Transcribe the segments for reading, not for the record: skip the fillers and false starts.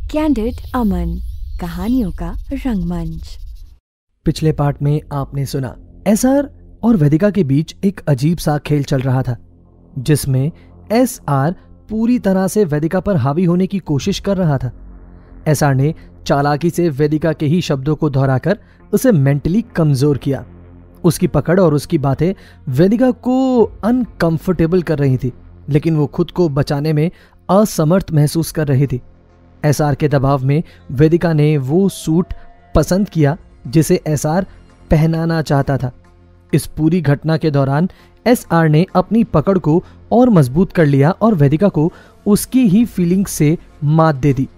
Candid अमन, कहानियों का रंगमंच। पिछले पार्ट में आपने सुना एसआर और वेदिका के बीच एक अजीब सा खेल चल रहा था, जिसमें एसआर पूरी तरह से वेदिका पर हावी होने की कोशिश कर रहा था। एसआर ने चालाकी से वेदिका के ही शब्दों को दोहराकर उसे मेंटली कमजोर किया। उसकी पकड़ और उसकी बातें वेदिका को अनकंफर्टेबल कर रही थी, लेकिन वो खुद को बचाने में असमर्थ महसूस कर रही थी। एसआर के दबाव में वेदिका ने वो सूट पसंद किया जिसे एसआर पहनाना चाहता था। इस पूरी घटना के दौरान एसआर ने अपनी पकड़ को और मजबूत कर लिया और वेदिका को उसकी ही फीलिंग से मात दे दी।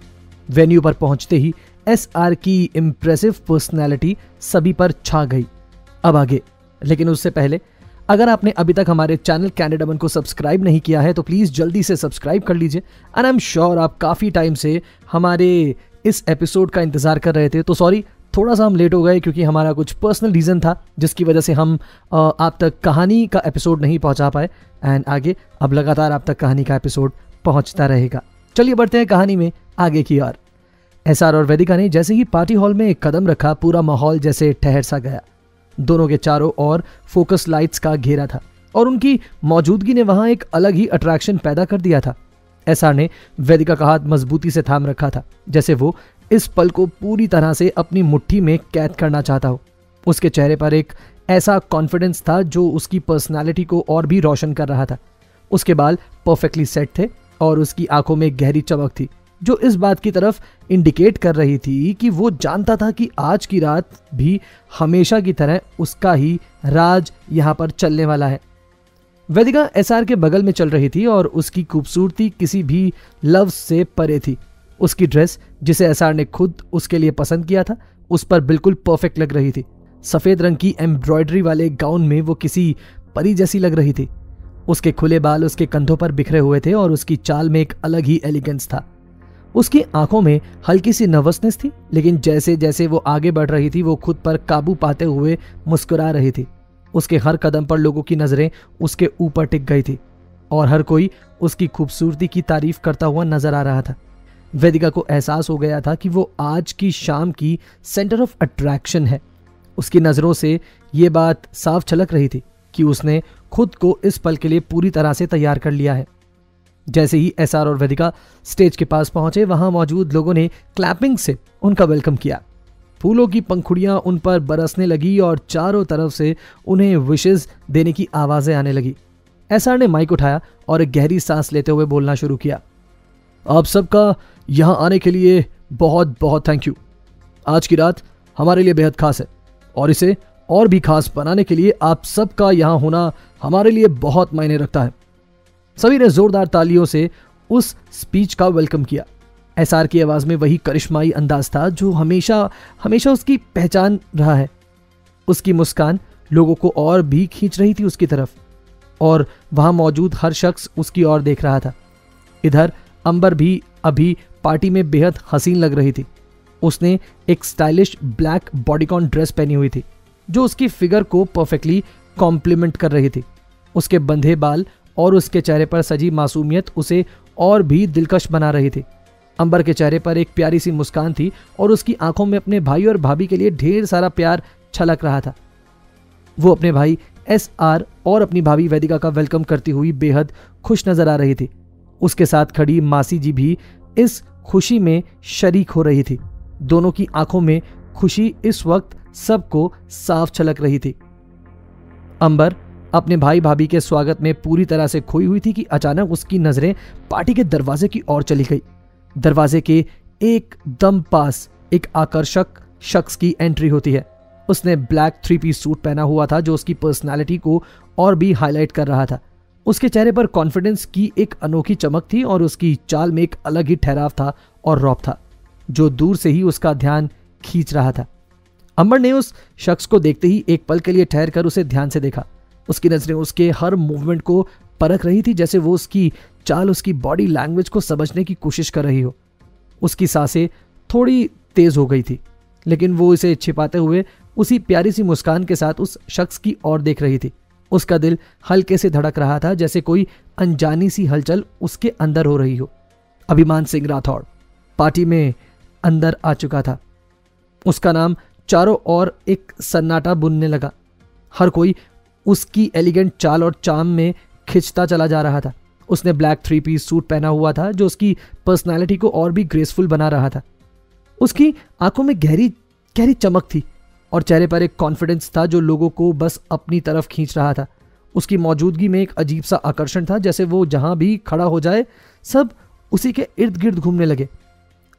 वेन्यू पर पहुंचते ही एसआर की इंप्रेसिव पर्सनैलिटी सभी पर छा गई। अब आगे, लेकिन उससे पहले अगर आपने अभी तक हमारे चैनल कैंडिड अमन को सब्सक्राइब नहीं किया है तो प्लीज जल्दी से सब्सक्राइब कर लीजिए। एंड आई एम श्योर आप काफी टाइम से हमारे इस एपिसोड का इंतजार कर रहे थे। तो सॉरी, थोड़ा सा हम लेट हो गए क्योंकि हमारा कुछ पर्सनल रीजन था जिसकी वजह से हम आप तक कहानी का एपिसोड नहीं पहुंचा पाए। एंड आगे अब लगातार आप तक कहानी का एपिसोड पहुंचता रहेगा। चलिए बढ़ते हैं कहानी में आगे की ओर। एसआर और वेदिका ने जैसे ही पार्टी हॉल में एक कदम रखा, पूरा माहौल जैसे ठहर सा गया। दोनों के चारों ओर फोकस लाइट्स का घेरा था और उनकी मौजूदगी ने वहां एक अलग ही अट्रैक्शन पैदा कर दिया था। एसआर ने वेदिका का हाथ मजबूती से थाम रखा था, जैसे वो इस पल को पूरी तरह से अपनी मुट्ठी में कैद करना चाहता हो। उसके चेहरे पर एक ऐसा कॉन्फिडेंस था जो उसकी पर्सनालिटी को और भी रोशन कर रहा था। उसके बाल परफेक्टली सेट थे और उसकी आंखों में गहरी चमक थी, जो इस बात की तरफ इंडिकेट कर रही थी कि वो जानता था कि आज की रात भी हमेशा की तरह उसका ही राज यहाँ पर चलने वाला है। वेदिका एसआर के बगल में चल रही थी और उसकी खूबसूरती किसी भी लफ्ज से परे थी। उसकी ड्रेस, जिसे एसआर ने खुद उसके लिए पसंद किया था, उस पर बिल्कुल परफेक्ट लग रही थी। सफेद रंग की एम्ब्रॉयडरी वाले गाउन में वो किसी परी जैसी लग रही थी। उसके खुले बाल उसके कंधों पर बिखरे हुए थे और उसकी चाल में एक अलग ही एलिगेंस था। उसकी आंखों में हल्की सी नर्वसनेस थी, लेकिन जैसे जैसे वो आगे बढ़ रही थी वो खुद पर काबू पाते हुए मुस्कुरा रही थी। उसके हर कदम पर लोगों की नजरें उसके ऊपर टिक गई थी और हर कोई उसकी खूबसूरती की तारीफ करता हुआ नजर आ रहा था। वेदिका को एहसास हो गया था कि वो आज की शाम की सेंटर ऑफ अट्रैक्शन है। उसकी नजरों से ये बात साफ झलक रही थी कि उसने खुद को इस पल के लिए पूरी तरह से तैयार कर लिया है। जैसे ही एसआर और वेदिका स्टेज के पास पहुंचे, वहां मौजूद लोगों ने क्लैपिंग से उनका वेलकम किया। फूलों की पंखुड़ियां उन पर बरसने लगी और चारों तरफ से उन्हें विशेस देने की आवाजें आने लगी। एसआर ने माइक उठाया और एक गहरी सांस लेते हुए बोलना शुरू किया। आप सबका यहां आने के लिए बहुत बहुत थैंक यू। आज की रात हमारे लिए बेहद खास है और इसे और भी खास बनाने के लिए आप सबका यहां होना हमारे लिए बहुत मायने रखता है। सभी ने जोरदार तालियों से उस स्पीच का वेलकम किया। एसआर की आवाज में वही करिश्माई अंदाज था जो हमेशा हमेशा उसकी पहचान रहा है। उसकी मुस्कान लोगों को और भी खींच रही थी उसकी तरफ, और वहां मौजूद हर शख्स उसकी ओर देख रहा था। इधर अंबर भी अभी पार्टी में बेहद हसीन लग रही थी। उसने एक स्टाइलिश ब्लैक बॉडीकॉन ड्रेस पहनी हुई थी जो उसकी फिगर को परफेक्टली कॉम्प्लीमेंट कर रही थी। उसके बंधे बाल और उसके चेहरे पर सजी मासूमियत उसे और भी दिलकश बना रही थी। अंबर के चेहरे पर एक प्यारी सी मुस्कान थी और उसकी आंखों में अपने भाई और भाभी के लिए ढेर सारा प्यार छलक रहा था। वो अपने भाई एसआर और अपनी भाभी वेदिका का वेलकम करती हुई बेहद खुश नजर आ रही थी। उसके साथ खड़ी मासी जी भी इस खुशी में शरीक हो रही थी। दोनों की आंखों में खुशी इस वक्त सबको साफ छलक रही थी। अंबर अपने भाई भाभी के स्वागत में पूरी तरह से खोई हुई थी कि अचानक उसकी नजरें पार्टी के दरवाजे की ओर चली गई। दरवाजे के एकदम पास एक आकर्षक शख्स की एंट्री होती है। उसने ब्लैक 3-पीस सूट पहना हुआ था जो उसकी पर्सनालिटी को और भी हाईलाइट कर रहा था। उसके चेहरे पर कॉन्फिडेंस की एक अनोखी चमक थी और उसकी चाल में एक अलग ही ठहराव था और रौब था जो दूर से ही उसका ध्यान खींच रहा था। अंबर ने उस शख्स को देखते ही एक पल के लिए ठहर कर उसे ध्यान से देखा। उसकी नजरें उसके हर मूवमेंट को परख रही थी, जैसे वो उसकी चाल, उसकी बॉडी लैंग्वेज को समझने की कोशिश कर रही हो। उसकी सांसें थोड़ी तेज हो गई थी, लेकिन वो इसे छिपाते हुए उसी प्यारी सी मुस्कान के साथ उस शख्स की ओर देख रही थी। उसका दिल हल्के से धड़क रहा था, जैसे कोई अनजानी सी हलचल उसके अंदर हो रही हो। अभिमान सिंह राठौड़, पार्टी में अंदर आ चुका था। उसका नाम चारों ओर एक सन्नाटा बुनने लगा। हर कोई उसकी एलिगेंट चाल और चाम में खिंचता चला जा रहा था। उसने ब्लैक 3 पीस सूट पहना हुआ था जो उसकी पर्सनालिटी को और भी ग्रेसफुल बना रहा था। उसकी आंखों में गहरी गहरी चमक थी और चेहरे पर एक कॉन्फिडेंस था जो लोगों को बस अपनी तरफ खींच रहा था। उसकी मौजूदगी में एक अजीब सा आकर्षण था, जैसे वो जहां भी खड़ा हो जाए सब उसी के इर्द गिर्द घूमने लगे।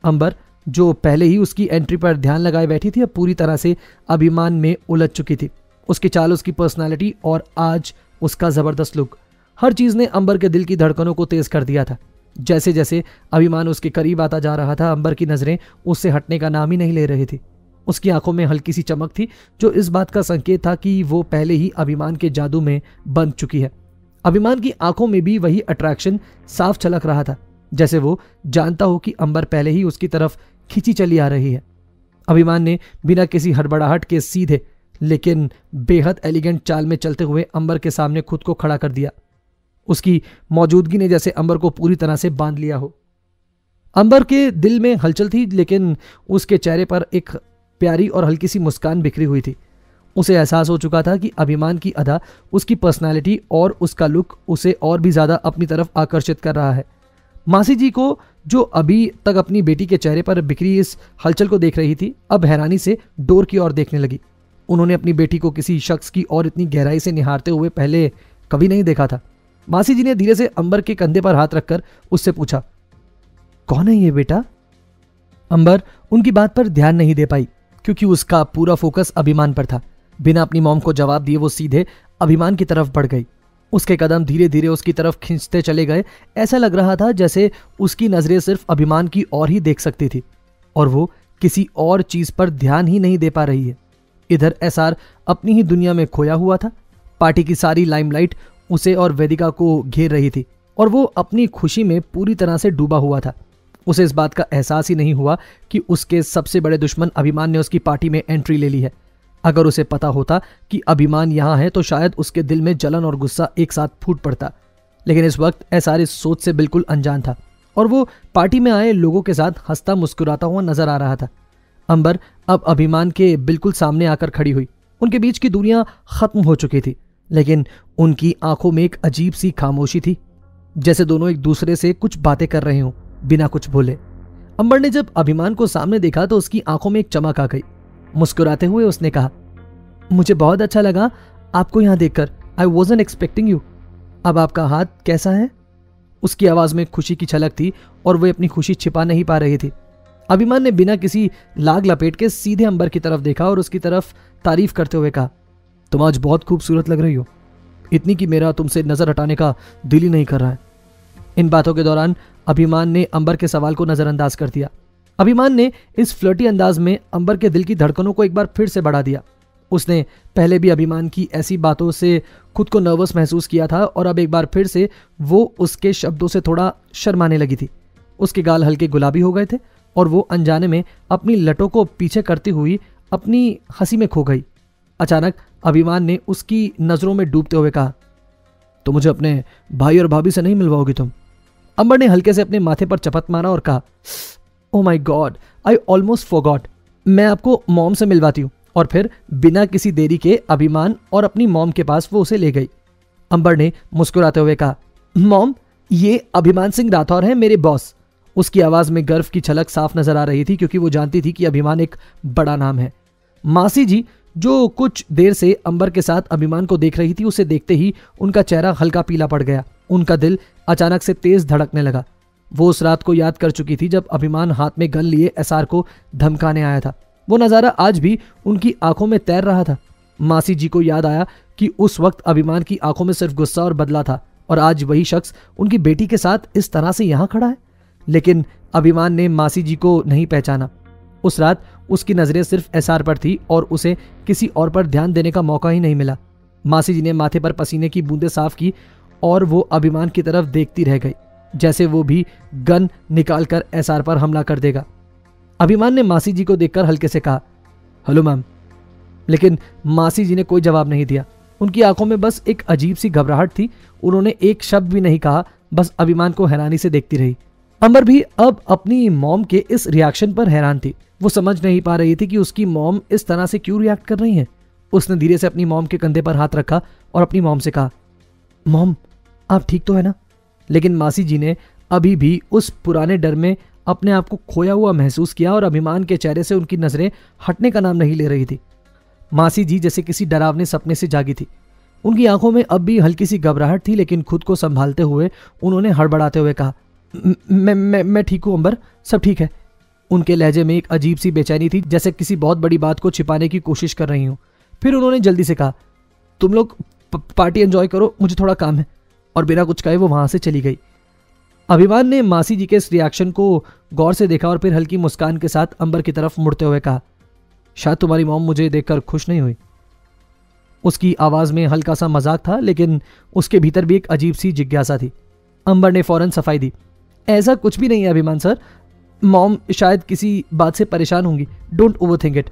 अंबर, जो पहले ही उसकी एंट्री पर ध्यान लगाए बैठी थी, अब पूरी तरह से अभिमान में उलझ चुकी थी। उसकी चाल, उसकी पर्सनालिटी और आज उसका जबरदस्त लुक, हर चीज ने अंबर के दिल की धड़कनों को तेज कर दिया था। जैसे जैसे अभिमान उसके करीब आता जा रहा था, अंबर की नजरें उससे हटने का नाम ही नहीं ले रही थी। उसकी आंखों में हल्की सी चमक थी जो इस बात का संकेत था कि वो पहले ही अभिमान के जादू में बंध चुकी है। अभिमान की आंखों में भी वही अट्रैक्शन साफ छलक रहा था, जैसे वो जानता हो कि अंबर पहले ही उसकी तरफ खींची चली आ रही है। अभिमान ने बिना किसी हड़बड़ाहट के सीधे लेकिन बेहद एलिगेंट चाल में चलते हुए अंबर के सामने खुद को खड़ा कर दिया। उसकी मौजूदगी ने जैसे अंबर को पूरी तरह से बांध लिया हो। अंबर के दिल में हलचल थी, लेकिन उसके चेहरे पर एक प्यारी और हल्की सी मुस्कान बिखरी हुई थी। उसे एहसास हो चुका था कि अभिमान की अदा, उसकी पर्सनालिटी और उसका लुक उसे और भी ज्यादा अपनी तरफ आकर्षित कर रहा है। मासी जी को, जो अभी तक अपनी बेटी के चेहरे पर बिखरी इस हलचल को देख रही थी, अब हैरानी से डोर की ओर देखने लगी। उन्होंने अपनी बेटी को किसी शख्स की और इतनी गहराई से निहारते हुए पहले कभी नहीं देखा था। मासी जी ने धीरे से अंबर के कंधे पर हाथ रखकर उससे पूछा, कौन है ये बेटा? अंबर उनकी बात पर ध्यान नहीं दे पाई क्योंकि उसका पूरा फोकस अभिमान पर था। बिना अपनी मॉम को जवाब दिए वो सीधे अभिमान की तरफ बढ़ गई। उसके कदम धीरे धीरे उसकी तरफ खींचते चले गए। ऐसा लग रहा था जैसे उसकी नजरें सिर्फ अभिमान की ओर ही देख सकती थी और वो किसी और चीज पर ध्यान ही नहीं दे पा रही है। इधर एसआर अपनी ही दुनिया में खोया हुआ था। पार्टी की सारी लाइमलाइट उसे और वेदिका को घेर रही थी और वो अपनी खुशी में पूरी तरह से डूबा हुआ था। उसे इस बात का एहसास ही नहीं हुआ कि उसके सबसे बड़े दुश्मन अभिमान ने उसकी पार्टी में एंट्री ले ली है। अगर उसे पता होता कि अभिमान यहाँ है तो शायद उसके दिल में जलन और गुस्सा एक साथ फूट पड़ता, लेकिन इस वक्त एसआर इस सोच से बिल्कुल अनजान था और वो पार्टी में आए लोगों के साथ हंसता मुस्कुराता हुआ नजर आ रहा था। अंबर अब अभिमान के बिल्कुल सामने आकर खड़ी हुई। उनके बीच की दूरियां खत्म हो चुकी थी, लेकिन उनकी आंखों में एक अजीब सी खामोशी थी, जैसे दोनों एक दूसरे से कुछ बातें कर रहे हों बिना कुछ बोले। अंबर ने जब अभिमान को सामने देखा तो उसकी आंखों में एक चमक आ गई। मुस्कुराते हुए उसने कहा, मुझे बहुत अच्छा लगा आपको यहां देखकर। आई वॉजंट एक्सपेक्टिंग यू। अब आपका हाथ कैसा है? उसकी आवाज में खुशी की झलक थी और वह अपनी खुशी छिपा नहीं पा रही थी। अभिमान ने बिना किसी लाग लपेट के सीधे अंबर की तरफ देखा और उसकी तरफ तारीफ करते हुए कहा, तुम आज बहुत खूबसूरत लग रही हो, इतनी कि मेरा तुमसे नजर हटाने का दिल ही नहीं कर रहा है। इन बातों के दौरान अभिमान ने अंबर के सवाल को नजरअंदाज कर दिया। अभिमान ने इस फ्लर्टी अंदाज में अंबर के दिल की धड़कनों को एक बार फिर से बढ़ा दिया। उसने पहले भी अभिमान की ऐसी बातों से खुद को नर्वस महसूस किया था और अब एक बार फिर से वो उसके शब्दों से थोड़ा शर्माने लगी थी। उसके गाल हल्के गुलाबी हो गए थे और वो अनजाने में अपनी लटों को पीछे करती हुई अपनी हंसी में खो गई। अचानक अभिमान ने उसकी नजरों में डूबते हुए कहा, तो मुझे अपने भाई और भाभी से नहीं मिलवाओगी तुम? अंबर ने हल्के से अपने माथे पर चपत मारा और कहा, oh my God, I almost forgot. मैं आपको मॉम से मिलवाती हूँ। और फिर बिना किसी देरी के अभिमान और अपनी मॉम के पास वो उसे ले गई। अंबर ने मुस्कुराते हुए कहा, मॉम, ये अभिमान सिंह राठौर है, मेरे बॉस। उसकी आवाज में गर्व की झलक साफ नजर आ रही थी क्योंकि वो जानती थी कि अभिमान एक बड़ा नाम है। मासी जी, जो कुछ देर से अंबर के साथ अभिमान को देख रही थी, उसे देखते ही उनका चेहरा हल्का पीला पड़ गया। उनका दिल अचानक से तेज धड़कने लगा। वो उस रात को याद कर चुकी थी जब अभिमान हाथ में गन लिए एसआर को धमकाने आया था। वो नजारा आज भी उनकी आंखों में तैर रहा था। मासी जी को याद आया कि उस वक्त अभिमान की आंखों में सिर्फ गुस्सा और बदला था और आज वही शख्स उनकी बेटी के साथ इस तरह से यहां खड़ा है। लेकिन अभिमान ने मासी जी को नहीं पहचाना। उस रात उसकी नजरें सिर्फ एसआर पर थी और उसे किसी और पर ध्यान देने का मौका ही नहीं मिला। मासी जी ने माथे पर पसीने की बूंदें साफ की और वो अभिमान की तरफ देखती रह गई, जैसे वो भी गन निकालकर एसआर पर हमला कर देगा। अभिमान ने मासी जी को देखकर हल्के से कहा, हेलो मैम, लेकिन मासी जी ने कोई जवाब नहीं दिया। उनकी आंखों में बस एक अजीब सी घबराहट थी। उन्होंने एक शब्द भी नहीं कहा, बस अभिमान को हैरानी से देखती रही। अंबर भी अब अपनी मॉम के इस रिएक्शन पर हैरान थी। वो समझ नहीं पा रही थी कि उसकी मॉम इस तरह से क्यों रिएक्ट कर रही है। उसने धीरे से अपनी मॉम के कंधे पर हाथ रखा और अपनी मॉम से कहा, मॉम आप ठीक तो है ना? लेकिन मासी जी ने अभी भी उस पुराने डर में अपने आप को खोया हुआ महसूस किया और अभिमान के चेहरे से उनकी नजरें हटने का नाम नहीं ले रही थी। मासी जी जैसे किसी डरावने सपने से जागी थी। उनकी आंखों में अब भी हल्की सी घबराहट थी, लेकिन खुद को संभालते हुए उन्होंने हड़बड़ाते हुए कहा, मैं ठीक हूं अंबर, सब ठीक है। उनके लहजे में एक अजीब सी बेचैनी थी, जैसे किसी बहुत बड़ी बात को छिपाने की कोशिश कर रही हूं। फिर उन्होंने जल्दी से कहा, तुम लोग पार्टी एंजॉय करो, मुझे थोड़ा काम है। और बिना कुछ कहे वो वहां से चली गई। अभिमान ने मासी जी के इस रिएक्शन को गौर से देखा और फिर हल्की मुस्कान के साथ अंबर की तरफ मुड़ते हुए कहा, शायद तुम्हारी मॉम मुझे देखकर खुश नहीं हुई। उसकी आवाज में हल्का सा मजाक था, लेकिन उसके भीतर भी एक अजीब सी जिज्ञासा थी। अंबर ने फौरन सफाई दी, ऐसा कुछ भी नहीं है अभिमान सर, मॉम शायद किसी बात से परेशान होंगी, डोंट ओवरथिंक इट।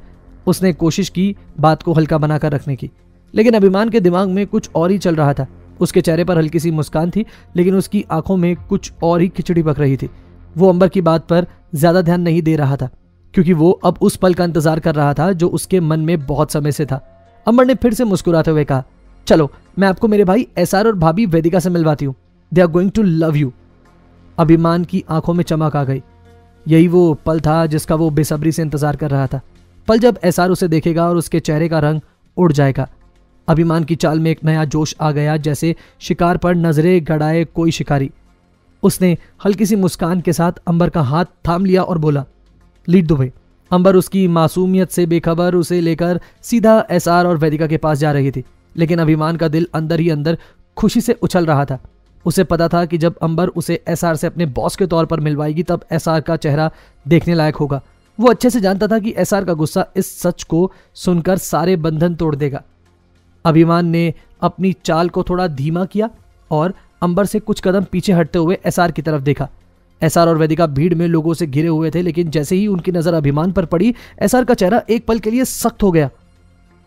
उसने कोशिश की बात को हल्का बनाकर रखने की, लेकिन अभिमान के दिमाग में कुछ और ही चल रहा था। उसके चेहरे पर हल्की सी मुस्कान थी, लेकिन उसकी आंखों में कुछ और ही खिचड़ी पक रही थी। वो अंबर की बात पर ज्यादा ध्यान नहीं दे रहा था, क्योंकि वो अब उस पल का इंतजार कर रहा था जो उसके मन में बहुत समय से था। अंबर ने फिर से मुस्कुराते हुए कहा, चलो मैं आपको मेरे भाई एसआर और भाभी वेदिका से मिलवाती हूँ, they are going to love you. Abhimaan की आंखों में चमक आ गई। यही वो पल था जिसका वो बेसब्री से इंतजार कर रहा था, पल जब एसआर उसे देखेगा और उसके चेहरे का रंग उड़ जाएगा। अभिमान की चाल में एक नया जोश आ गया, जैसे शिकार पर नजरें गड़ाए कोई शिकारी। उसने हल्की सी मुस्कान के साथ अंबर का हाथ थाम लिया और बोला, लीड दो भाई। अंबर उसकी मासूमियत से बेखबर उसे लेकर सीधा एसआर और वेदिका के पास जा रही थी, लेकिन अभिमान का दिल अंदर ही अंदर खुशी से उछल रहा था। उसे पता था कि जब अंबर उसे एसआर से अपने बॉस के तौर पर मिलवाएगी तब एसआर का चेहरा देखने लायक होगा। वो अच्छे से जानता था कि एसआर का गुस्सा इस सच को सुनकर सारे बंधन तोड़ देगा। अभिमान ने अपनी चाल को थोड़ा धीमा किया और अंबर से कुछ कदम पीछे हटते हुए एसआर की तरफ देखा। एसआर और वेदिका भीड़ में लोगों से घिरे हुए थे, लेकिन जैसे ही उनकी नजर अभिमान पर पड़ी, एसआर का चेहरा एक पल के लिए सख्त हो गया।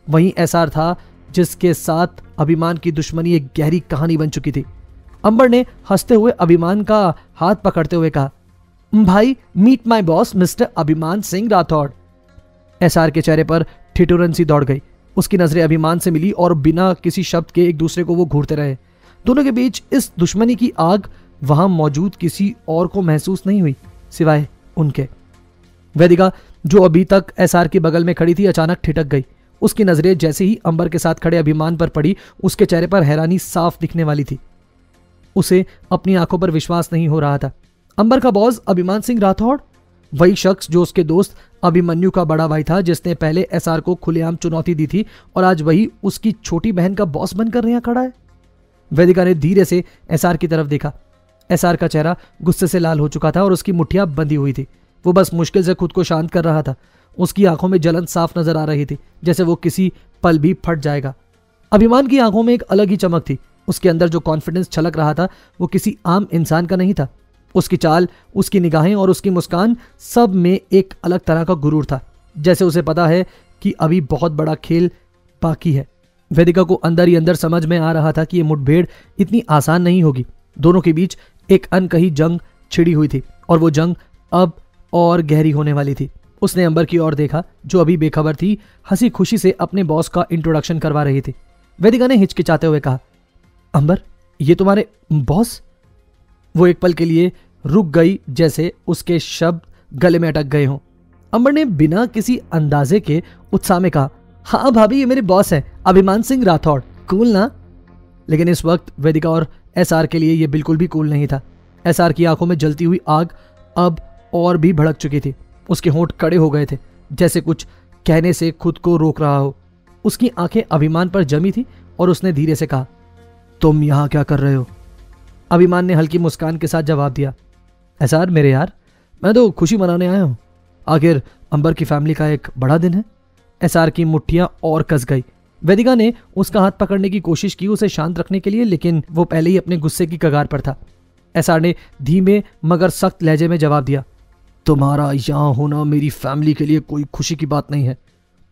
वहीं एसआर था जिसके साथ अभिमान की दुश्मनी एक गहरी कहानी बन चुकी थी। अंबर ने हंसते हुए अभिमान का हाथ पकड़ते हुए कहा, भाई मीट माय बॉस मिस्टर अभिमान सिंह राठौड़। एसआर के चेहरे पर ठिठुरन सी दौड़ गई। उसकी नजरें अभिमान से मिली और बिना किसी शब्द के एक दूसरे को वो घूरते रहे। दोनों के बीच इस दुश्मनी की आग वहां मौजूद किसी और को महसूस नहीं हुई सिवाय उनके। वेदिका जो अभी तक एसआर के बगल में खड़ी थी अचानक ठिठक गई। उसकी नजरें जैसे ही अंबर के साथ खड़े अभिमान पर पड़ी, उसके चेहरे पर हैरानी साफ दिखने वाली थी। उसे अपनी आंखों पर विश्वास नहीं हो रहा था। अंबर का बॉस अभिमान सिंह राठौड़, वही शख्स जो उसके दोस्त अभिमन्यु का बड़ा भाई था, जिसने पहले एसआर को खुलेआम चुनौती दी थी, और आज वही उसकी छोटी बहन का बॉस बनकर यहां खड़ा है। वेदिका ने धीरे से एसआर की तरफ देखा। एसआर का चेहरा गुस्से से लाल हो चुका था और उसकी मुट्ठियां बंधी हुई थी। वो बस मुश्किल से खुद को शांत कर रहा था। उसकी आंखों में जलन साफ नजर आ रही थी, जैसे वो किसी पल भी फट जाएगा। अभिमान की आंखों में एक अलग ही चमक थी। उसके अंदर जो कॉन्फिडेंस छलक रहा था वो किसी आम इंसान का नहीं था। उसकी चाल, उसकी निगाहें और उसकी मुस्कान, सब में एक अलग तरह का गुरूर था, जैसे उसे पता है कि अभी बहुत बड़ा खेल बाकी है। वेदिका को अंदर ही अंदर समझ में आ रहा था कि ये मुठभेड़ इतनी आसान नहीं होगी। दोनों के बीच एक अनकही जंग छिड़ी हुई थी और वो जंग अब और गहरी होने वाली थी। उसने अंबर की ओर देखा जो अभी बेखबर थी, हंसी खुशी से अपने बॉस का इंट्रोडक्शन करवा रही थी। वेदिका ने हिचकिचाते हुए कहा, अंबर ये तुम्हारे बॉस? वो एक पल के लिए रुक गई, जैसे उसके शब्द गले में अटक गए हों। अंबर ने बिना किसी अंदाजे के उत्साह में कहा, हाँ भाभी ये मेरे बॉस हैं, अभिमान सिंह राठौड़। कूल ना? लेकिन इस वक्त वेदिका और एसआर के लिए यह बिल्कुल भी कूल नहीं था। एसआर की आंखों में जलती हुई आग अब और भी भड़क चुकी थी। उसके होंठ कड़े हो गए थे, जैसे कुछ कहने से खुद को रोक रहा हो। उसकी आंखें अभिमान पर जमी थी और उसने धीरे से कहा, तुम यहां क्या कर रहे हो? अभिमान ने हल्की मुस्कान के साथ जवाब दिया, एसआर मेरे यार, मैं तो खुशी मनाने आया हूं। आखिर अंबर की फैमिली का एक बड़ा दिन है। एसआर की मुट्ठियां और कस गई। वेदिका ने उसका हाथ पकड़ने की कोशिश की उसे शांत रखने के लिए, लेकिन वो पहले ही अपने गुस्से की कगार पर था। एसआर ने धीमे मगर सख्त लहजे में जवाब दिया, तुम्हारा यहां होना मेरी फैमिली के लिए कोई खुशी की बात नहीं है।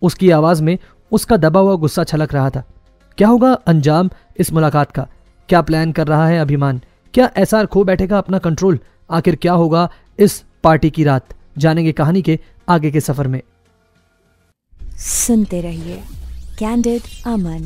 उसकी आवाज में उसका दबा हुआ गुस्सा छलक रहा था। क्या होगा अंजाम इस मुलाकात का? क्या प्लान कर रहा है अभिमान? क्या एसआर खो बैठेगा अपना कंट्रोल? आखिर क्या होगा इस पार्टी की रात, जानेंगे कहानी के आगे के सफर में। सुनते रहिए कैंडिड अमन।